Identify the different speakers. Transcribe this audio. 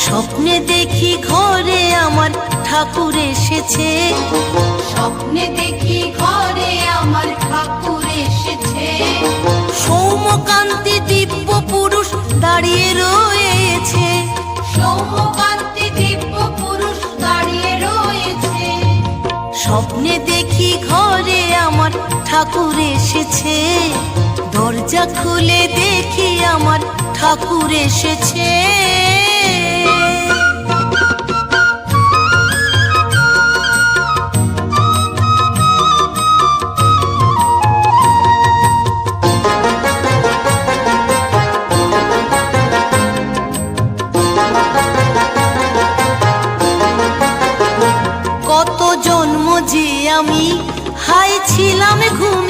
Speaker 1: স্বপ্নে দেখি ঘরে আমার ঠাকুর এসেছে,
Speaker 2: স্বপ্নে দেখি ঘরে আমার ঠাকুর এসেছে।
Speaker 1: সৌম্যকান্তি দিব্য পুরুষ দাঁড়িয়ে রয়েছে,
Speaker 2: সৌম্যকান্তি দিব্য পুরুষ দাঁড়িয়ে রয়েছে।
Speaker 1: স্বপ্নে দেখি ঘরে আমার ঠাকুর এসেছে, দরজা খুলে দেখি আমার ঠাকুর এসেছে। কত জন্ম যে আমি হাই ছিলাম ঘুমে,